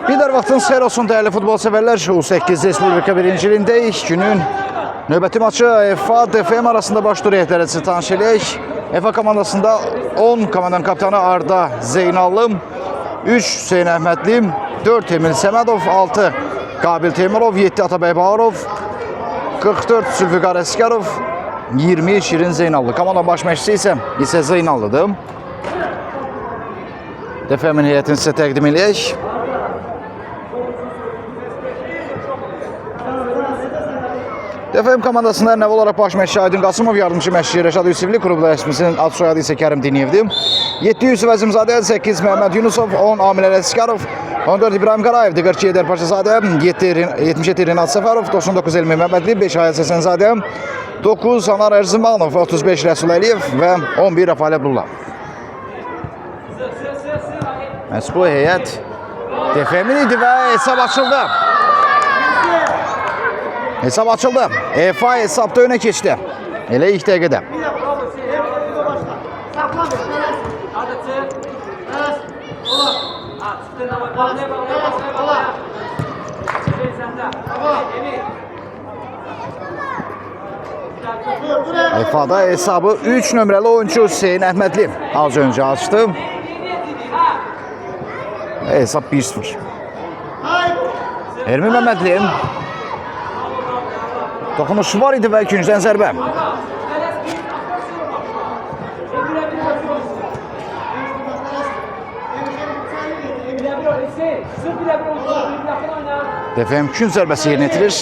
Bir də vaxtınız xeyir olsun dəyərli futbol sevərlər. U8 Respublika 1-ciliyindəyik. Günün növbəti maçı FA DFM arasında baş duruyor dərəcəsi tanış eləyək. FA komandasında 10 komandanın kapitanı Arda Zeynallım, 3 Hüseyin Əhmədlim, 4 Emil Səmədov, 6 Qabil Teymurov, 7 Atabəy Bağırov, 44 Zülfüqar Əsgərov, 20 Şirin Zeynallı. Komandanın baş məşqçisi isə Zeynallıdır. DFM-in heyətini sizə təqdim eləyək. DFM komandasında ənəv olaraq baş məşqçi Aydın Qasımov, yardımcı məşqçi Rəşad Yusifli, klubda rəsmisinin ad soyadı isə Kərim Diniyevdir. 7 Yusuf Əzimzadə, 8 Məhəmməd Yunusov, 10 Amil Ələskarov, 14 İbrahim Qarayev, 42 Edər Paşazadə, 77 Rinat Səfərov, 99 Elmi Məhmədli, 5 Hayat Səsənzadə, 9 Anar Ərzimanov, 35 Rəsul Əliyev və 11 Rəfail Əbdullah. Məsul heyət DFM-in idi və hesab açıldı. Hesab açıldı. FA hesabda öne keçdi. Elə ilk dəqiqədə. FA'da hesabı 3 nömrəli oyuncu Hüseyin Əhmədli az öncə açdı. Hesab 1-0. Ermin Məhmədli. Dokunuşu var idi və ikinciden zərbə. DFM kün zərbəsi yerinə yetirilir.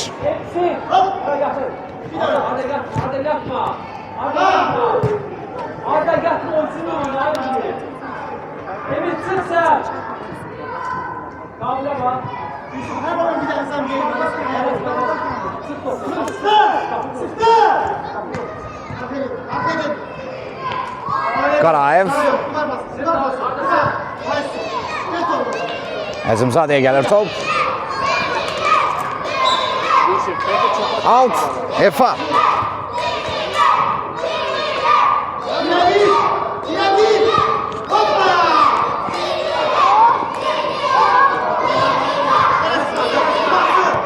Qarayev. Əzimzadəyə gəlir top. Alt. FA.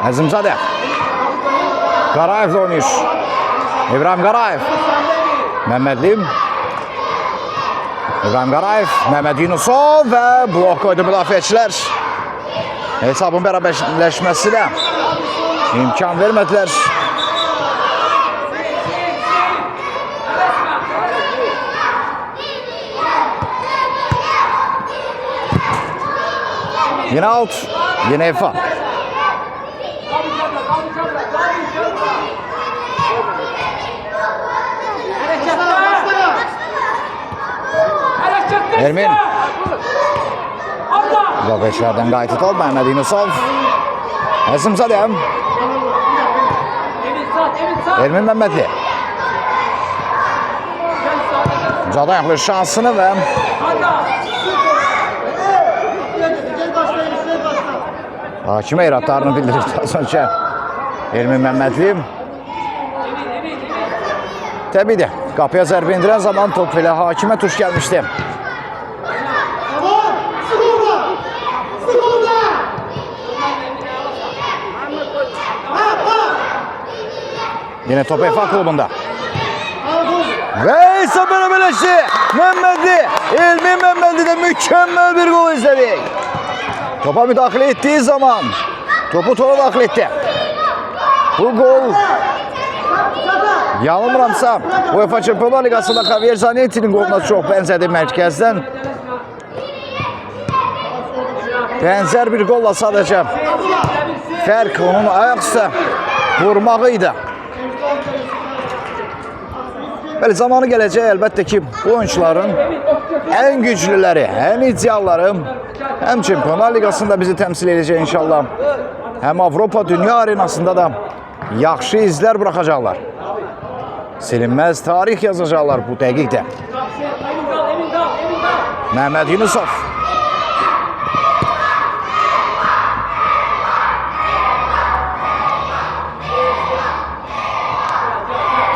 Əzimzadə. Qarayev də oynuyor. İbrahim Qarayev. Məhmədlim. İbrahim Qarayev, Məhməd Yunusov və blok qoydu müdafiəçilər. Hesabın bərabərləşməsinə imkan vermədilər. Yine out, yine FA. Ermin. Müdafiəçilərdən qayıtı top, Məhməd Yunusov. Əzimzadə. Ermin Məhmədli. Mücadə ayaqlır şansını və hakimə iradlarını bildirir az öncə Ermin Məhmədli. Təbii də qapıya zərbə indirən zaman top elə hakimə tuş gəlmişdi. Yine top FA klubunda. Ve hesap beraberleşti. Məhmədli. Elmin Məhmədli'de mükemmel bir gol izledik. Topa müdahale ettiği zaman topu topa daxil etdi. Bu gol yanılmıramsa UEFA Çempionlar Ligasında Javier Zanetti'nin goluna çok benzedi mərkəzdən. Benzer bir golla sadece fərq onun ayaqsa vurmağıydı. Bəli, zamanı gələcək əlbəttə ki, bu oyuncuların ən güclüləri, ən idealları həm Çempionlar Ligasında bizi təmsil edəcək inşallah. Həm Avropa, dünya arenasında da yaxşı izlər bırakacaqlar. Silinməz tarix yazacaqlar bu dəqiqdə. Məhməd Yunusov.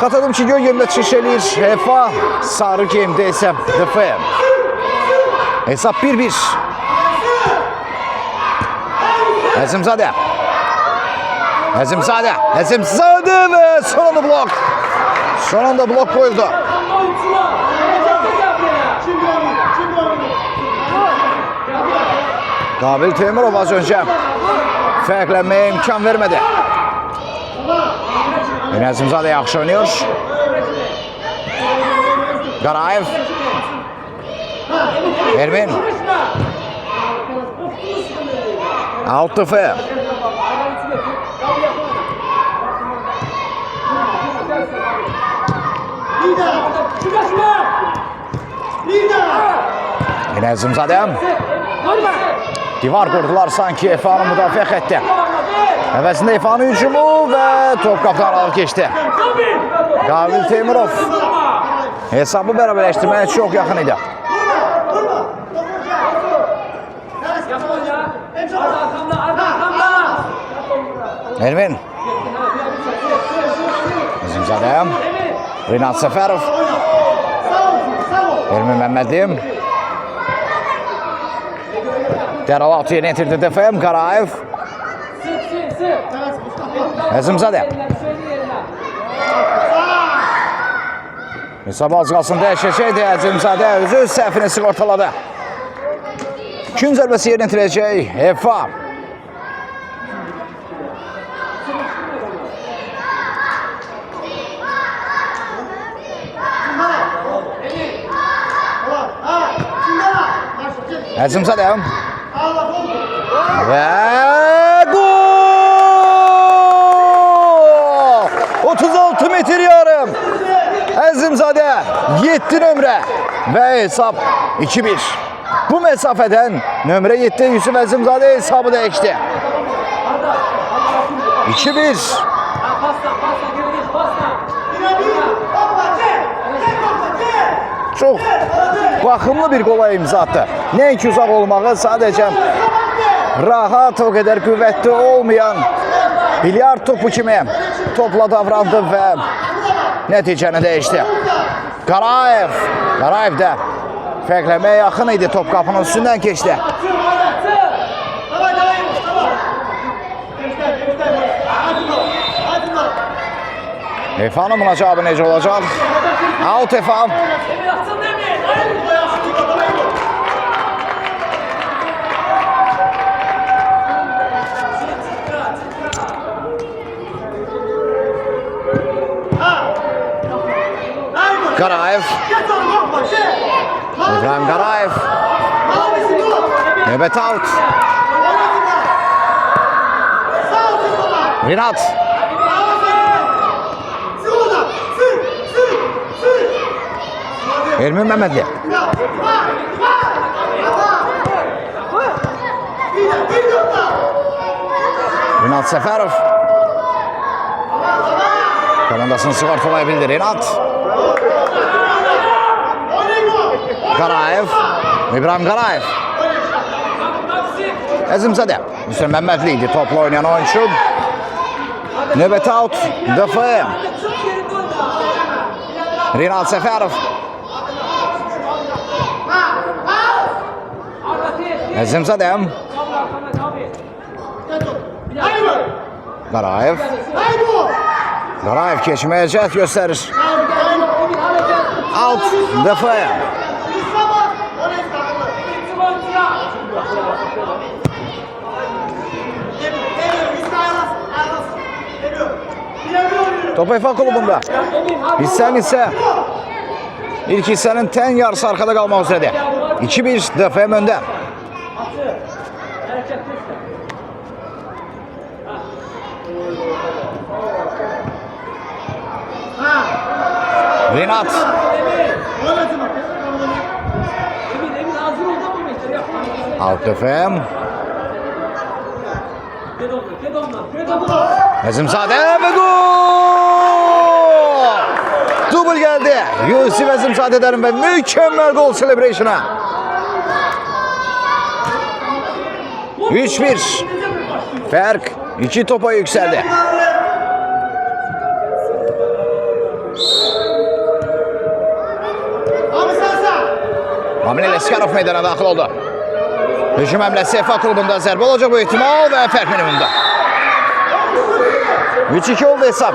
Xatırladım ki, gölgəmdə çıxış eləyir FA, sarı geyimdə isə DFM. Hesab 1-1. Əzimzadə. Əzimzadə. Əzimzadə və son anda blok. Son anda blok qoyuldu. Qabil Teymurov az öncə fərqlənməyə imkan vermədi. Yine Əzimzadə yaxşı oynuyor. Qarayev. Ermin. Alt tıfı. Yine Əzimzadə. Divar qurdular sanki Efa'nın müdafiə xətti. Əvəzində Efa'nın hücumu və top qapıdan aralı keçdi. Qabil Teymurov hesabı bərabərləşdirməyə çox yaxın idi. Ermin. Əzimzadə. Rinat Səfərov. Ermin Məmmədli. Dərhal altı yerinə yetirdi DFM. Qarayev. Əzimzadə. Hesabı az qalsın dəyişəcəkdi. Əzimzadə özü səhvini sığortaladı. Gün zərbəsi yerinə yetirəcək Efa. Əzimzadə. Və gol! 36 metr yarım. Əzimzadə 7 nömrə və hesab 2-1. Bu məsafədən nömrə 7 Yusuf Əzimzadə hesabı dəyişdi. 2-1. Çox baxımlı bir qola imza atdı. Nəinki uzaq olmağı, sadəcə rahat, o qədər qüvvətli olmayan bilyard topu kimi topla davrandı və nəticəni dəyişdi. Qarayev. Qarayev də fərqləməyə yaxın idi. Top qapının üstündən keçdi. Efa'nın buna cavabı necə olacaq? Out Efa. Qarayev. İbrahim Qarayev. Növbət out. Rinat. Ermin Məmmədli. Rinat Səfərov. Komandasını sığortalaya bildi Rinat. Qarayev. İbrahim Qarayev. Əzimzadə. Müslüm Məmmədli idi topla oynayan oyuncu. Növbət out. DFM. Rinat Səfərov. Əzimzadə. Qarayev. Qarayev keçməyə cəhd göstərir. Out. DFM. Top Efa klubunda. Hissənin isə ilk hissənin tən yarısı arkada qalmaq üzrədir. 2-1 DFM öndə. Rinat. Alt DFM. Əzimzadə və gol! Dubl gəldi. Yusuf Əzimzadədən və mükəmməl gol celebration'a. 3-1. Fərq 2 topa yüksəldi. Mamin Leskarov meydana daxil oldu. Hücum həmləsi EFA klubunda zərbə olacaq bu ihtimal və fərq minimumda. 3-2 oldu hesab.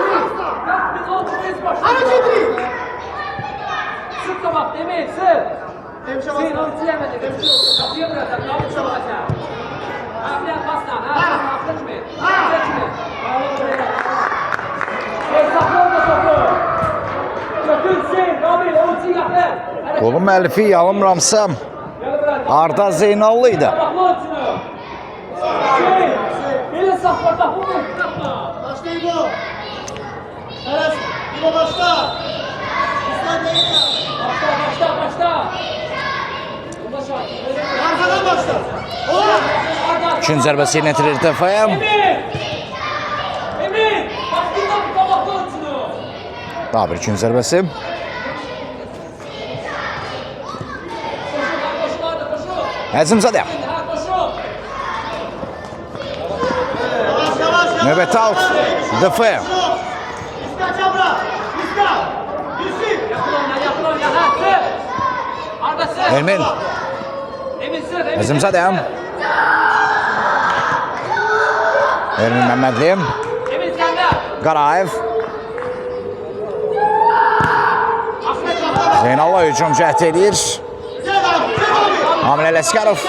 Qolun müəllifi yanılmıramsa Arda Zeynallı idi. Üçün zərbəsi yerinə yetirir dəfəyə. Daha bir üçün zərbəsi. Əzimzadə. Növbət out. Dəfəyə. Ermin. Əzimzadə. Ermin Məmmədli. Qarayev. Zeynallah hücum cəhd edir. Amil Ələsgərov.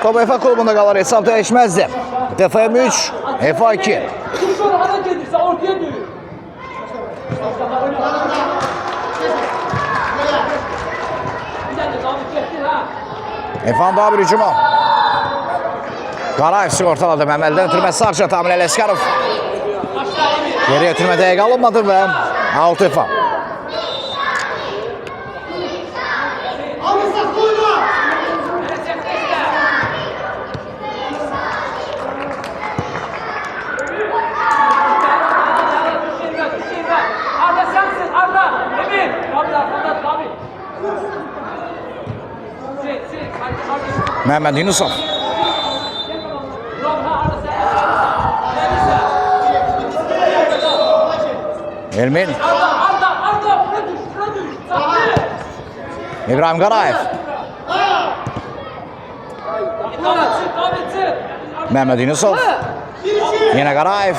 Top EFA klubunda qalır, hesab dəyişməzdi. DFM 3, EFA 2. EFA'nın daha bir hücumu. Qarayev sigortaladı, Məmmədlidən ötürməsi Sarçat, Amil Ələsgərov. Geriyə ötürmə dəqiq alınmadı və out EFA. Mehmet Yunusov. Ermin. İbrahim Qarayev. Mehmet Yunusov. Yine Qarayev.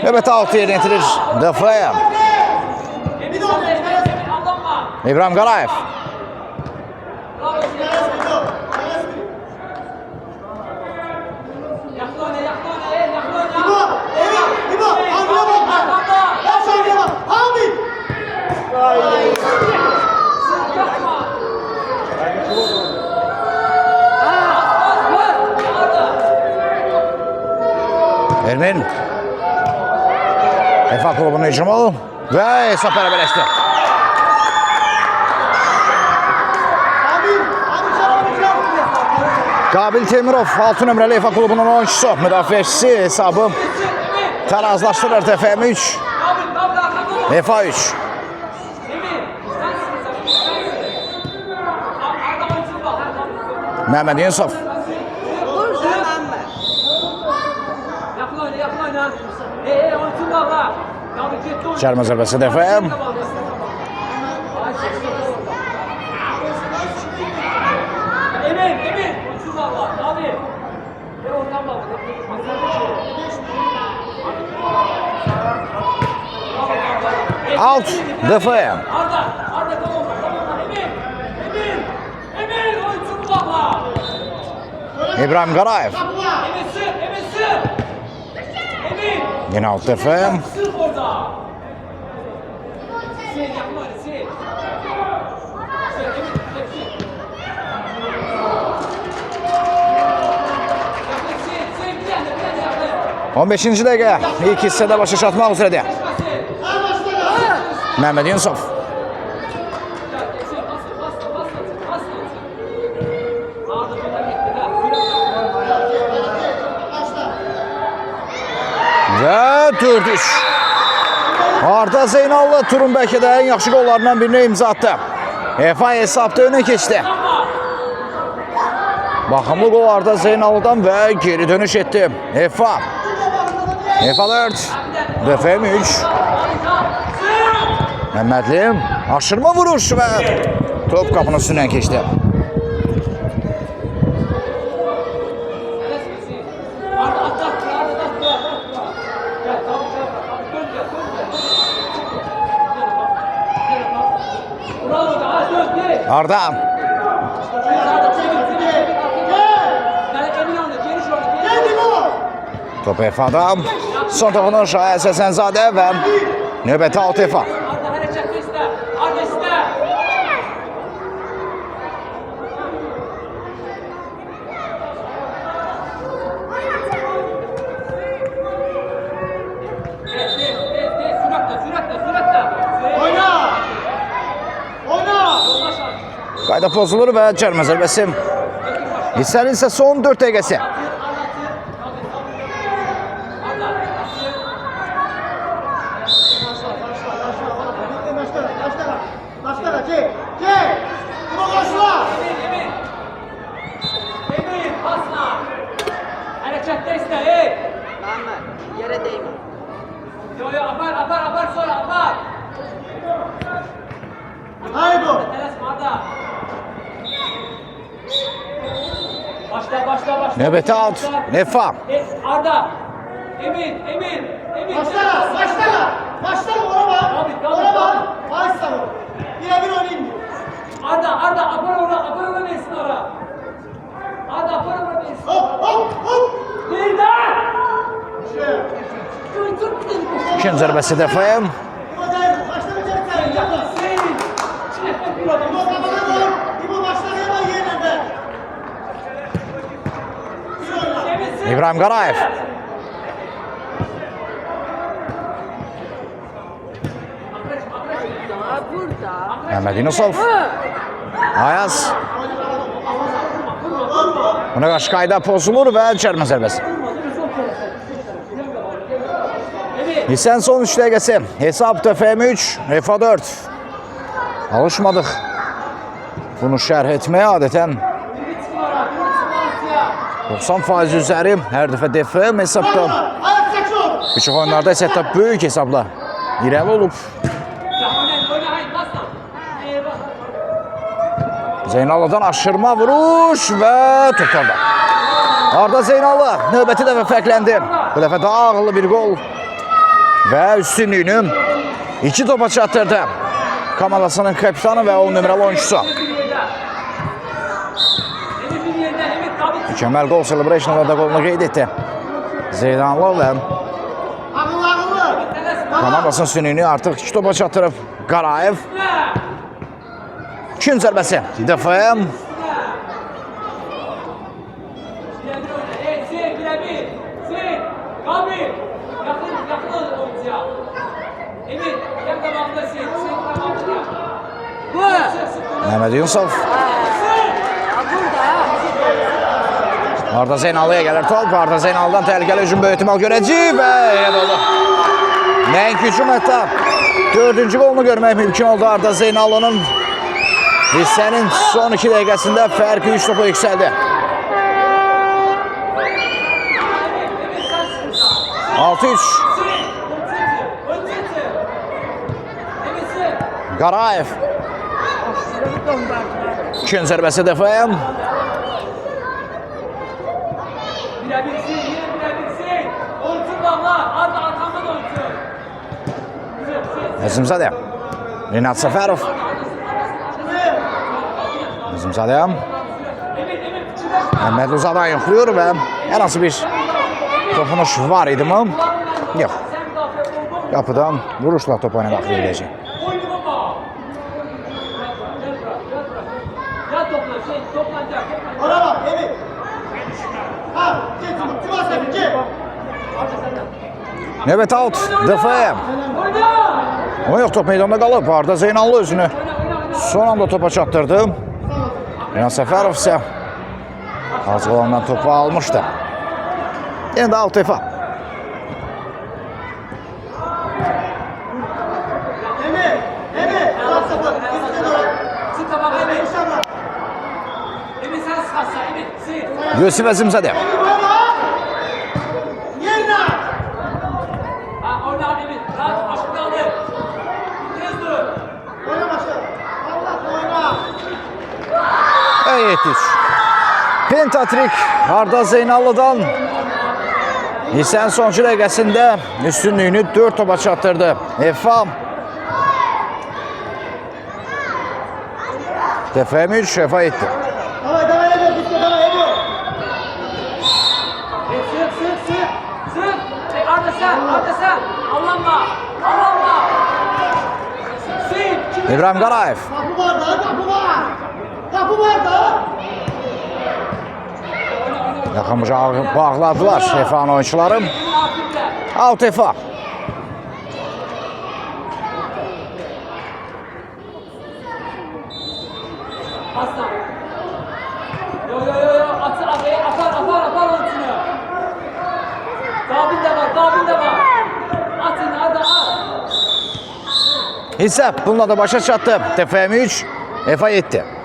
Növbəti altı yerinə yetirir Dəfəyə. İbrahim Qarayev. Ermin. EFA klubunun hücumu ve hesap beraberleşti. Qabil Temirov 6 nömrəli EFA klubunun oyuncusu, müdafiəçisi hesabı tarazlaşdırır. TFM 3, EFA 3. Mehmet Yunusov. Çarmı zərbəsi dəfəyə. Out dəfəyə. İbrahim Qarayev. Yine alt dəfəyə. On 15-ci dəqiqə ilk hissədə başa çatmaq üzrədir. Mehmet Yunusov. Və 4-3. Arda Zeynallı turun bəlkə də ən yaxşı qollarından birini imza atdı. EFA hesabda önə keçdi. Baxımlı qol Arda Zeynallıdan və geri dönüş etdi. EFA 4, DFM 3. Mehmetli aşırma vuruş ve top kapının üstünden geçti. Arda. Top EFA'da. Son topunu Şahin Sesenzade ve nöbeti alt EFA. Qayda pozulur və cərmə zərbəsi. Hissənin isə son 4 dəqiqəsi. Yere değme. Yo apar sonra apar. Haydi. Başla. Nöbeti alt. Nefa. Arda. Emin. Başla ona bak. Ona bak. Başla. Birebir oynayın. Arda apar ona versin ara. Arda apar ona versin. Hop. Birden. İkinci zərbəsi Defaya. İbrahim Qarayev. Mehmet Yunusov. Ayaz. Buna qarşı qayda pozulur və cərmə zərbəsi. Hissənin son 3 dəqiqəsi. Hesab TFM 3, EFA 4. Alışmadıq bunu şərh etməyə adətən 90% üzəri hər dəfə DFM hesabda. Bir çox oyunlarda isə hətta böyük hesabla irəli olub. Zeynallı'dan aşırma vuruş və tutarda. Arda Zeynallı növbəti dəfə fərqləndi. Bu dəfə daha ağıllı bir gol və üstünlüyünü 2 topa çatdırdı. Komandasının kapitanı və 10 nömrəli oyuncusu. Mükemmel gol celebration'larda golunu qeyd etdi. Zeynallı və komandasının üstünlüyünü artıq 2 topa çatdırıb Qarayev. İkinci zərbəsi DFM. Mehmet Yunusov. Arda Zeynallı'ya gəlir top. Arda Zeynallı'dan təhlükəli hücum böyük ehtimal görəcək və elə oldu. Nəinki hücum, hətta 4-cü golunu görmək mümkün oldu Arda Zeynallı'nın. Hissənin son 2 dəqiqəsində fərqi 3 topa yüksəldi. 6-3. Qarayev. İkinci zərbəsi Defaya. Əzimzadə. Rinat Səfərov. Əzimzadə. Məhməd Uzadan yoxluyur və hər hansı bir topunuş var idi mi? Yox. Qapıdan vuruşla top oyuna daxil edəcək. Ona bak, evet. Ha, git, git. Növbəti out, Defaya. O yox, top meydanda qalıb. Arda Zeynallı özünü son anda topa çatdırdı. Rinat Səfərov isə az olandan topu almışdı. Yenə də out Defa. Yusuf Əzimzadə. 7-3. Pentatrik Arda Zeynallı'dan Hissənin sonuncu dəqiqəsində üstünlüyünü 4 topa çatdırdı. Efa TFM3 Efa etdi. Давай, Emir, bitti, давай, Emir. Sık. Arda sen. Allanma. Sık. İbrahim Qarayev. Kapı var da, kapı var. Kapı var da. Yaxın bucağı bağladılar Efa'nın oyuncuları. Out Efa. Aslan. Yo. Apar onun içine. Dabil de var. Atın Arda at. Hissə bununla da başa çatdı. TFM3 Efa etdi.